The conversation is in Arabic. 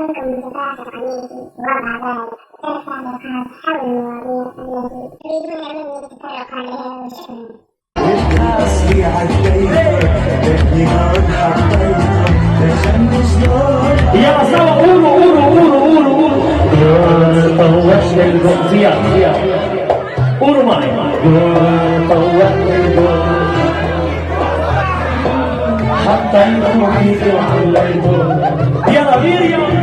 منكم من جفاف قميصي ووضع ذلك ترفع نقاط حول المواضيع التي تريدون مني لتتطرق عليها وشكرا. الناس يلا سوا قولوا طوشنا الجول زياد قولوا معي طوشنا الجول حتى يروح يلعب الجول يلا بير يلا